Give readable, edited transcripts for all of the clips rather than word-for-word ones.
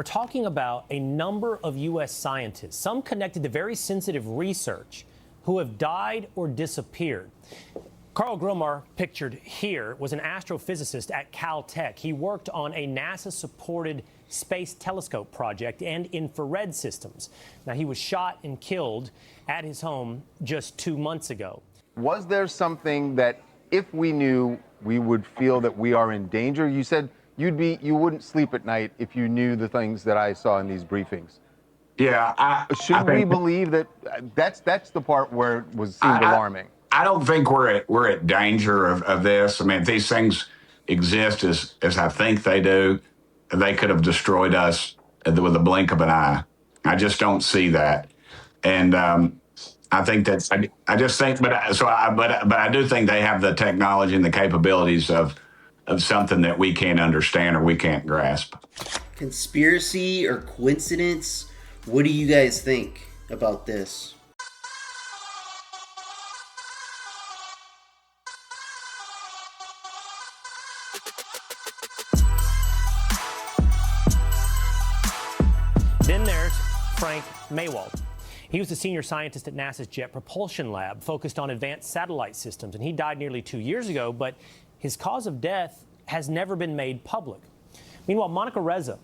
We're talking about a number of U.S. scientists, some connected to very sensitive research, who have died or disappeared. Carl Gromar, pictured here, was an astrophysicist at Caltech. He worked on a NASA-supported space telescope project and infrared systems. Now, he was shot and killed at his home just 2 months ago. Was there something that, if we knew, we would feel that we are in danger? You said you wouldn't sleep at night if you knew the things that I saw in these briefings. Yeah, Should we believe that? That's the part where it seemed alarming. I don't think we're at danger of this. I mean, if these things exist as I think they do, they could have destroyed us with a blink of an eye. I just don't see that, and I think that's. I just think, but I do think they have the technology and the capabilities of something that we can't understand or we can't grasp. Conspiracy or coincidence? What do you guys think about this? Then there's Frank Maywald. He was a senior scientist at NASA's Jet Propulsion Lab, focused on advanced satellite systems, and he died nearly 2 years ago, but his cause of death has never been made public. Meanwhile, Monica Reza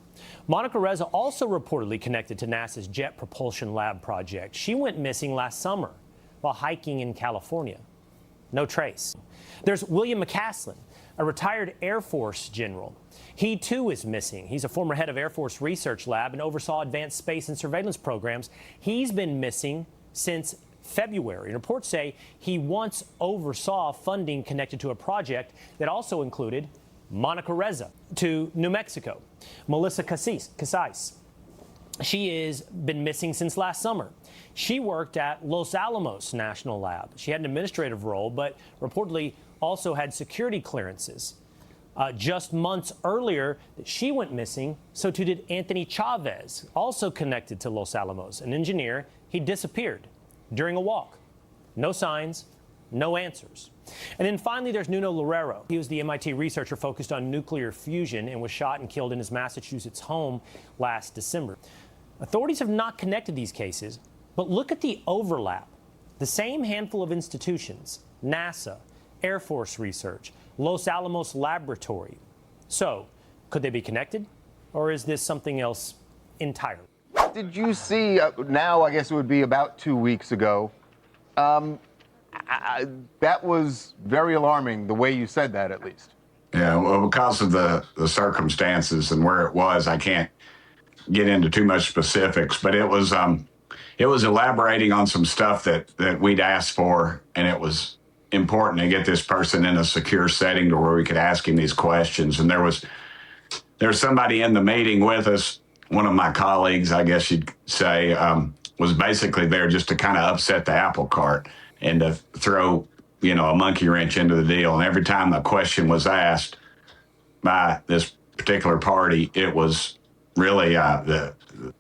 also reportedly connected to NASA's Jet Propulsion Lab project. She went missing last summer while hiking in California. No trace. There's William McCaslin, a retired Air Force general. He, too, is missing. He's a former head of Air Force Research Lab and oversaw advanced space and surveillance programs. He's been missing since February. And reports say he once oversaw funding connected to a project that also included Monica Reza to New Mexico. Melissa Casais. She has been missing since last summer. She worked at Los Alamos National Lab. She had an administrative role, but reportedly also had security clearances. Just months earlier, she went missing, so too did Anthony Chavez, also connected to Los Alamos, an engineer. He disappeared during a walk. No signs, no answers. And then finally, there's Nuno Loureiro. He was the MIT researcher focused on nuclear fusion and was shot and killed in his Massachusetts home last December. Authorities have not connected these cases, but look at the overlap. The same handful of institutions, NASA, Air Force Research, Los Alamos Laboratory. So, could they be connected, or is this something else entirely? Did you see, now I guess it would be about 2 weeks ago, that was very alarming, the way you said that, at least. Yeah, well, because of the circumstances and where it was, I can't get into too much specifics, but it was elaborating on some stuff that we'd asked for, and it was important to get this person in a secure setting to where we could ask him these questions. And there was somebody in the meeting with us, one of my colleagues, I guess you'd say, was basically there just to kind of upset the apple cart and to throw, a monkey wrench into the deal. And every time a question was asked by this particular party, it was really the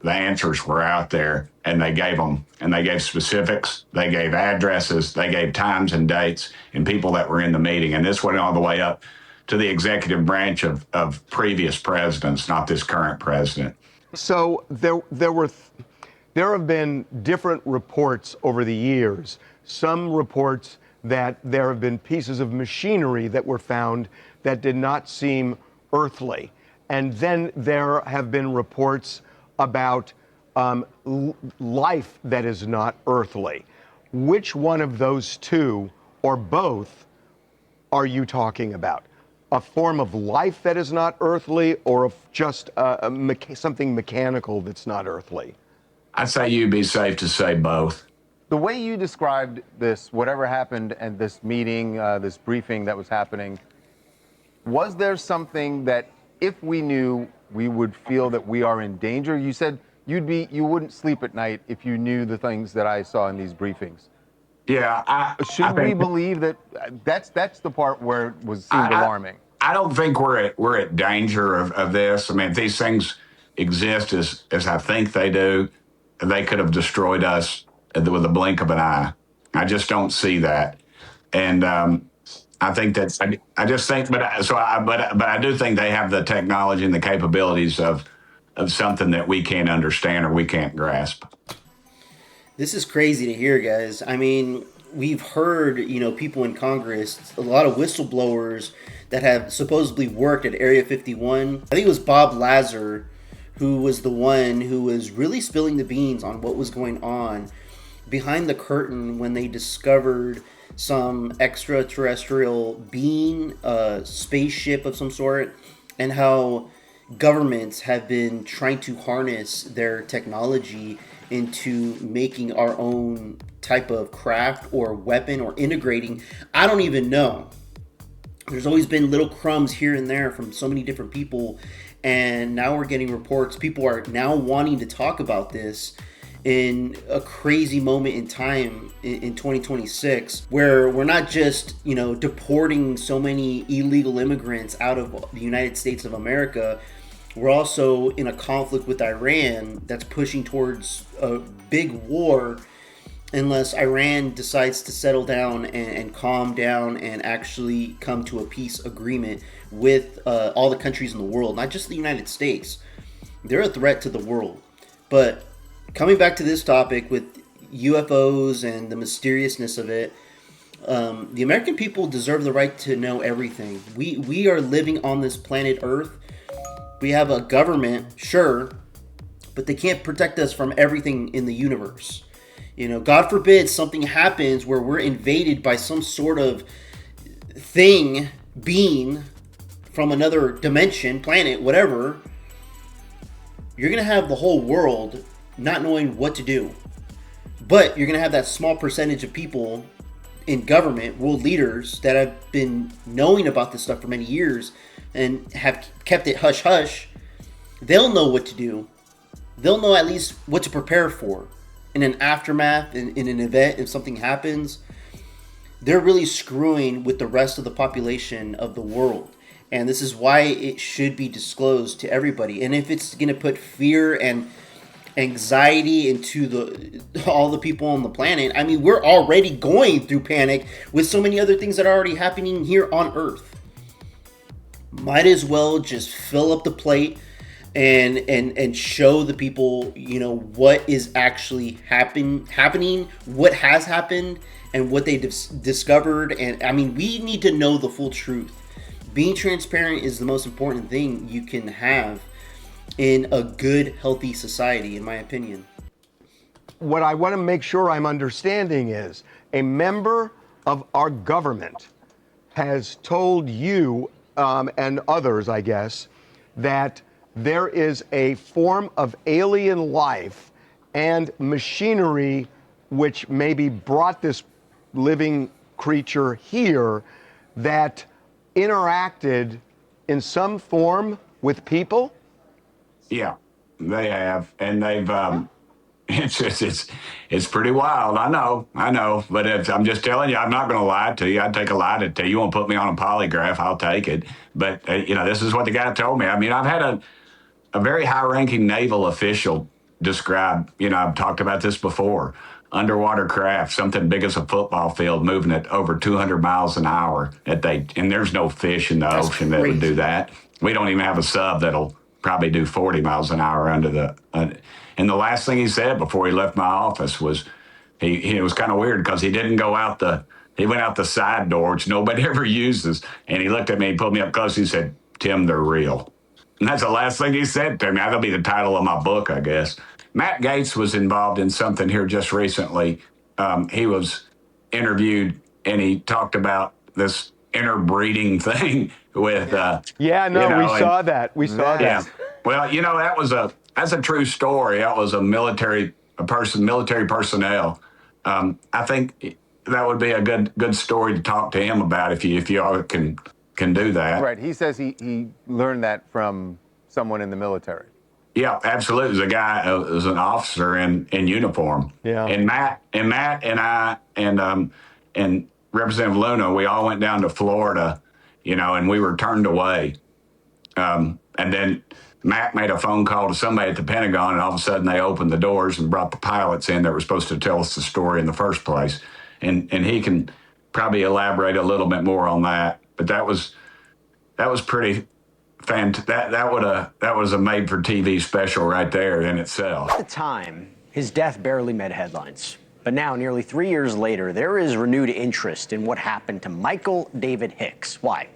answers were out there, and they gave them, and they gave specifics, they gave addresses, they gave times and dates and people that were in the meeting. And this went all the way up to the executive branch of previous presidents, not this current president. So there have been different reports over the years. Some reports that there have been pieces of machinery that were found that did not seem earthly. And then there have been reports about life that is not earthly. Which one of those two, or both, are you talking about? A form of life that is not earthly, or just something mechanical that's not earthly? I'd say you'd be safe to say both. The way you described this, whatever happened at this meeting, this briefing that was happening, was there something that, if we knew, we would feel that we are in danger? You said you wouldn't sleep at night if you knew the things that I saw in these briefings. Yeah, Should we believe that? That's the part where it seemed alarming. I don't think we're at danger of this. I mean, if these things exist as I think they do, they could have destroyed us with a blink of an eye. I just don't see that, and I think that's. I just think, but I do think they have the technology and the capabilities of of something that we can't understand or we can't grasp. This is crazy to hear, guys. I mean, we've heard, people in Congress, a lot of whistleblowers that have supposedly worked at Area 51. I think it was Bob Lazar who was the one who was really spilling the beans on what was going on behind the curtain when they discovered some extraterrestrial being, a spaceship of some sort, and how governments have been trying to harness their technology into making our own type of craft or weapon or integrating. I don't even know. There's always been little crumbs here and there from so many different people, and now we're getting reports. People are now wanting to talk about this in a crazy moment in time in 2026, where we're not just, deporting so many illegal immigrants out of the United States of America. We're also in a conflict with Iran that's pushing towards a big war unless Iran decides to settle down and calm down and actually come to a peace agreement with all the countries in the world, not just the United States. They're a threat to the world. But coming back to this topic with UFOs and the mysteriousness of it, the American people deserve the right to know everything. We are living on this planet Earth. We have a government, sure, but they can't protect us from everything in the universe. God forbid something happens where we're invaded by some sort of being from another dimension, planet, whatever. You're going to have the whole world not knowing what to do. But you're going to have that small percentage of people in government, world leaders, that have been knowing about this stuff for many years and have kept it hush-hush. They'll know what to do. They'll know at least what to prepare for. In an aftermath, in an event, if something happens, they're really screwing with the rest of the population of the world. And this is why it should be disclosed to everybody. And if it's going to put fear and anxiety into all the people on the planet, I mean, we're already going through panic with so many other things that are already happening here on Earth. Might as well just fill up the plate and show the people, what is actually happening, what has happened, and what they discovered. And I mean, we need to know the full truth. Being transparent is the most important thing you can have in a good, healthy society, in my opinion. What I want to make sure I'm understanding is a member of our government has told you and others, I guess, that there is a form of alien life and machinery which maybe brought this living creature here that interacted in some form with people? Yeah, they have, and they've. It's pretty wild. I know, but I'm just telling you, I'm not going to lie to you. I'd take a lie to tell you. You want to put me on a polygraph, I'll take it. But this is what the guy told me. I mean, I've had a very high-ranking naval official describe. I've talked about this before. Underwater craft, something big as a football field, moving at over 200 miles an hour. And there's no fish in the ocean that would do that. We don't even have a sub that'll probably do 40 miles an hour under the. And the last thing he said before he left my office was, it was kind of weird because he didn't go out he went out the side door, which nobody ever uses. And he looked at me, he pulled me up close, and he said, "Tim, they're real." And that's the last thing he said to me. That'll be the title of my book, I guess. Matt Gaetz was involved in something here just recently. He was interviewed, and he talked about this interbreeding thing with. We saw that. We saw that. Yeah. Well, that's a true story. That was military personnel. I think that would be a good story to talk to him about if you all can do that. Right. He says he learned that from someone in the military. Yeah, absolutely. There's a guy who's an officer in uniform. Yeah. And Matt and I and Representative Luna, we all went down to Florida, and we were turned away. And then Matt made a phone call to somebody at the Pentagon, and all of a sudden they opened the doors and brought the pilots in that were supposed to tell us the story in the first place. And he can probably elaborate a little bit more on that. But that was pretty that was a made-for-TV special right there in itself. At the time, his death barely made headlines. But now, nearly 3 years later, there is renewed interest in what happened to Michael David Hicks. Why?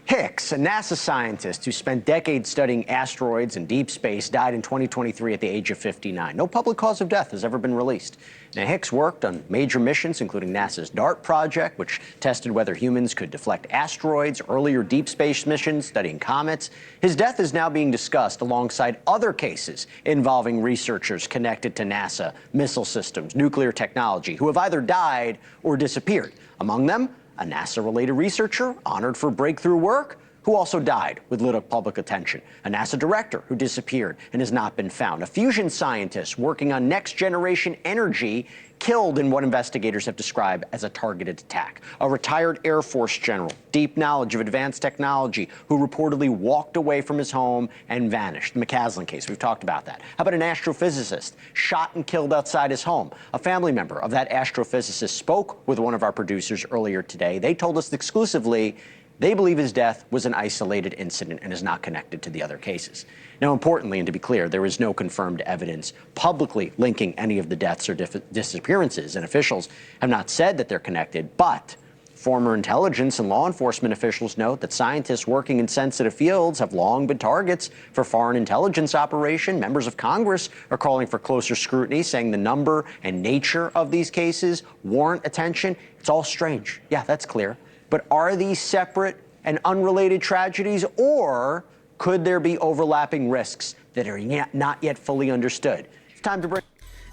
Hicks, a NASA scientist who spent decades studying asteroids and deep space, died in 2023 at the age of 59. No public cause of death has ever been released. Now, Hicks worked on major missions, including NASA's DART project, which tested whether humans could deflect asteroids, earlier deep space missions studying comets. His death is now being discussed alongside other cases involving researchers connected to NASA, missile systems, nuclear technology, who have either died or disappeared. Among them, a NASA-related researcher honored for breakthrough work who also died with little public attention, a NASA director who disappeared and has not been found, a fusion scientist working on next-generation energy killed in what investigators have described as a targeted attack, a retired Air Force general, deep knowledge of advanced technology, who reportedly walked away from his home and vanished. The McCaslin case, we've talked about that. How about an astrophysicist shot and killed outside his home? A family member of that astrophysicist spoke with one of our producers earlier today. They told us exclusively they believe his death was an isolated incident and is not connected to the other cases. Now, importantly, and to be clear, there is no confirmed evidence publicly linking any of the deaths or disappearances, and officials have not said that they're connected, but former intelligence and law enforcement officials note that scientists working in sensitive fields have long been targets for foreign intelligence operation. Members of Congress are calling for closer scrutiny, saying the number and nature of these cases warrant attention. It's all strange. Yeah, that's clear. But are these separate and unrelated tragedies, or could there be overlapping risks that are not yet fully understood? It's time to break.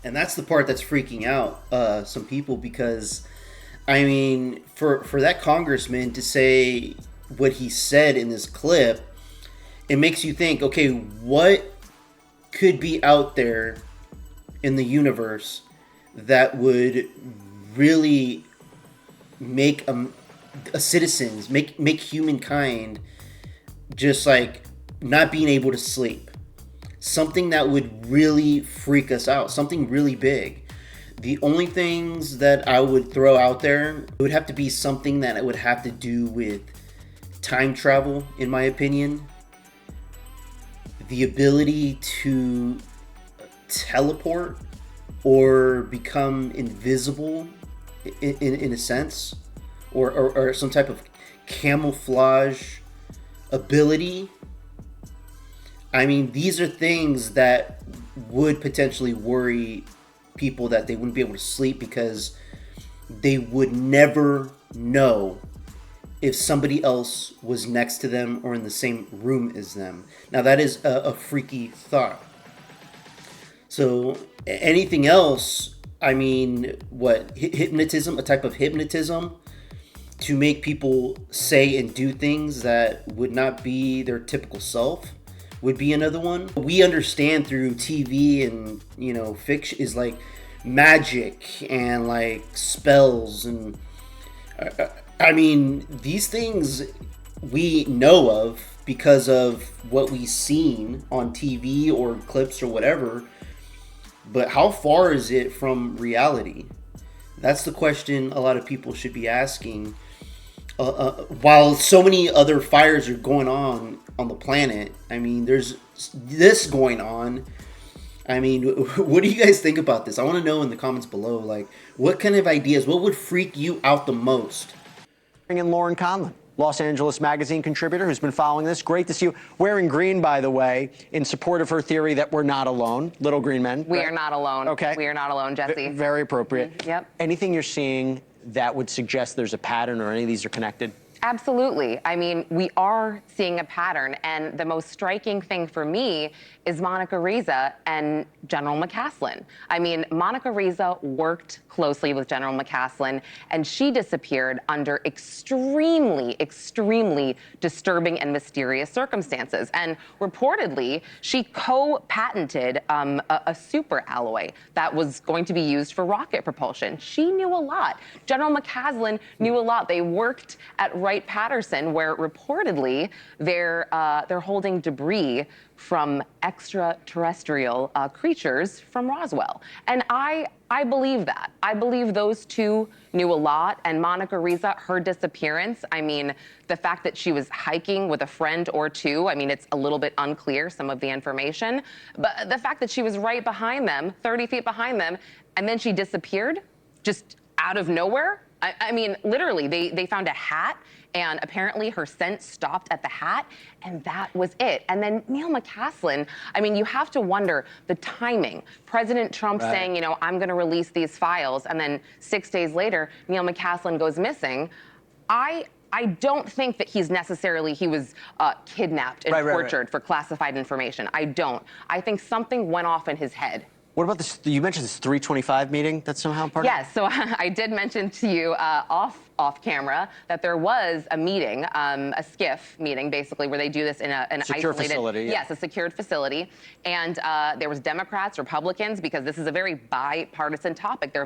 And that's the part that's freaking out some people, because, I mean, for that congressman to say what he said in this clip, it makes you think, okay, what could be out there in the universe that would really make citizens, make humankind just like not being able to sleep. Something that would really freak us out, something really big. The only things that I would throw out there, it would have to be something that it would have to do with time travel, in my opinion. The ability to teleport or become invisible in a sense. Or some type of camouflage ability. I mean, these are things that would potentially worry people, that they wouldn't be able to sleep because they would never know if somebody else was next to them or in the same room as them. Now, that is a freaky thought. So anything else, I mean, what, hypnotism, a type of hypnotism, to make people say and do things that would not be their typical self, would be another one. We understand through TV and, you know, fiction is like magic and like spells, and I mean, these things we know of because of what we've seen on TV or clips or whatever, but how far is it from reality? That's the question a lot of people should be asking. While so many other fires are going on the planet, I mean, there's this going on. I mean, what do you guys think about this? I want to know in the comments below, like, what kind of ideas, what would freak you out the most? Bring in Lauren Conlon, Los Angeles Magazine contributor, who's been following this. Great to see you wearing green, by the way, in support of her theory that we're not alone. Little green men. We are not alone. Okay. We are not alone, Jesse. Very appropriate. Yep. Anything you're seeing that would suggest there's a pattern or any of these are connected? Absolutely. I mean, we are seeing a pattern, and the most striking thing for me is Monica Riza and General McCaslin. I mean, Monica Riza worked closely with General McCaslin, and she disappeared under extremely, extremely disturbing and mysterious circumstances. And reportedly, she co-patented a super alloy that was going to be used for rocket propulsion. She knew a lot. General McCaslin knew a lot. They worked at Wright-Patterson, where reportedly they're holding debris from extraterrestrial creatures from Roswell. And I believe that. I believe those two knew a lot. And Monica Riza, her disappearance, I mean, the fact that she was hiking with a friend or two, I mean, it's a little bit unclear, some of the information. But the fact that she was right behind them, 30 feet behind them, and then she disappeared just out of nowhere. I mean, literally, they found a hat, and apparently her scent stopped at the hat, and that was it. And then Neil McCaslin, I mean, you have to wonder the timing. President Trump saying, you know, I'm going to release these files, and then 6 days later, Neil McCaslin goes missing. I don't think that he was kidnapped and tortured for classified information. I don't. I think something went off in his head. What about this? You mentioned this 325 meeting that's somehow part of it? Yes, so I did mention to you off camera that there was a meeting, a SCIF meeting, basically, where they do this in an secure isolated facility. Yeah. Yes, a secured facility, and there was Democrats, Republicans, because this is a very bipartisan topic. They're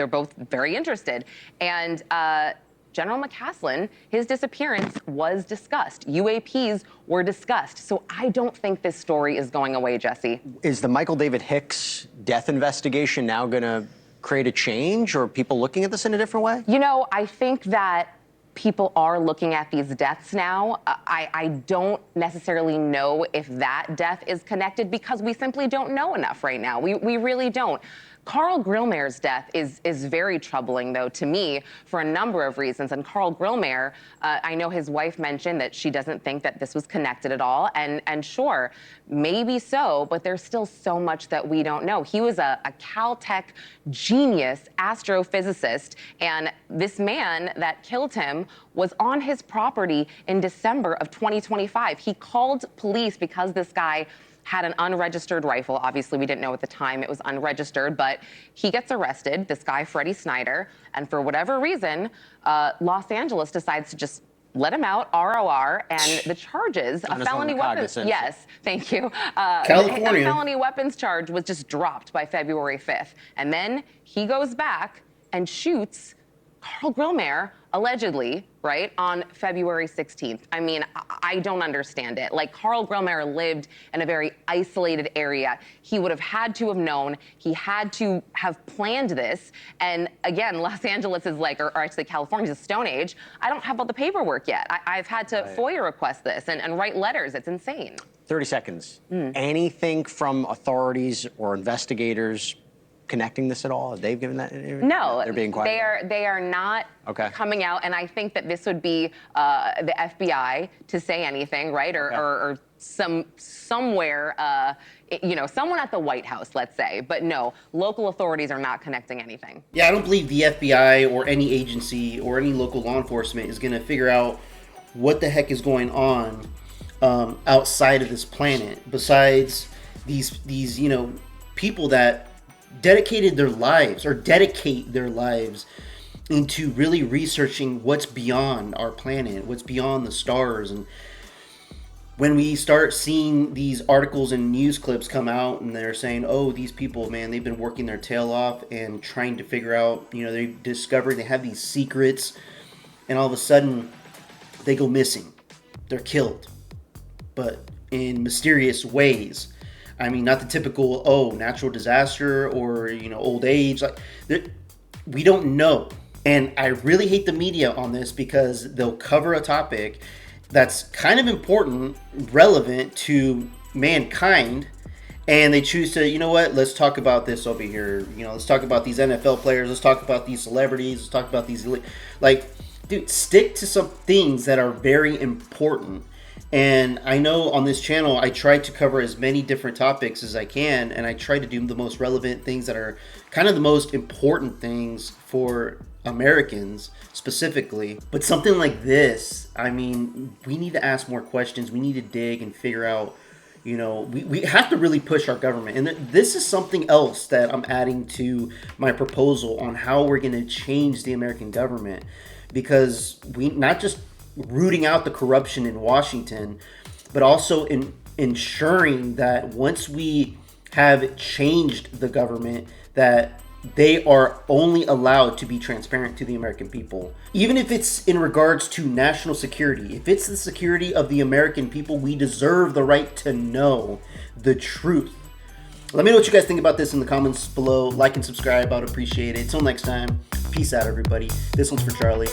both very interested, and General McCaslin, his disappearance was discussed. UAPs were discussed. So I don't think this story is going away, Jesse. Is the Michael David Hicks death investigation now going to create a change, or people looking at this in a different way? You know, I think that people are looking at these deaths now. I don't necessarily know if that death is connected because we simply don't know enough right now. We really don't. Carl Grillmair's death is very troubling, though, to me, for a number of reasons. And Carl Grillmair, I know his wife mentioned that she doesn't think that this was connected at all. And sure, maybe so, but there's still so much that we don't know. He was a Caltech genius astrophysicist, and this man that killed him was on his property in December of 2025. He called police because this guy had an unregistered rifle. Obviously, we didn't know at the time it was unregistered, but he gets arrested, this guy, Freddie Snyder, and for whatever reason, Los Angeles decides to just let him out, ROR, and the charges, a felony weapons, yes, thank you. California. A felony weapons charge was just dropped by February 5th. And then he goes back and shoots Carl Grillmair, allegedly, right, on February 16th. I mean, I don't understand it. Like, Carl Grillmair lived in a very isolated area. He would have had to have known. He had to have planned this. And again, Los Angeles is like, or actually California's a Stone Age. I don't have all the paperwork yet. I've had to FOIA request this and write letters. It's insane. 30 seconds. Anything from authorities or investigators connecting this at all? Have they given that? No, they're being quiet. They are not coming out, and I think that this would be the FBI to say anything, right? Or somewhere, you know, someone at the White House, let's say. But no, local authorities are not connecting anything. Yeah, I don't believe the FBI or any agency or any local law enforcement is going to figure out what the heck is going on outside of this planet. Besides these you know, people that dedicate their lives into really researching what's beyond our planet, what's beyond the stars. And when we start seeing these articles and news clips come out and they're saying, oh, these people, man, they've been working their tail off and trying to figure out, you know, they discovered they have these secrets, and all of a sudden they go missing. They're killed, but in mysterious ways. I mean, not the typical, natural disaster or, you know, old age. Like, we don't know. And I really hate the media on this because they'll cover a topic that's kind of important, relevant to mankind, and they choose to, you know what, let's talk about this over here. You know, let's talk about these NFL players. Let's talk about these celebrities. Let's talk about these, like, dude, stick to some things that are very important. And I know on this channel, I try to cover as many different topics as I can, and I try to do the most relevant things that are kind of the most important things for Americans specifically. But something like this, I mean, we need to ask more questions. We need to dig and figure out, you know, we have to really push our government. And this is something else that I'm adding to my proposal on how we're going to change the American government, because we not just rooting out the corruption in Washington, but also in ensuring that once we have changed the government, that they are only allowed to be transparent to the American people. Even if it's in regards to national security, if it's the security of the American people, we deserve the right to know the truth. Let me know what you guys think about this in the comments below. Like and subscribe, I would appreciate it. Till next time, peace out, everybody. This one's for Charlie.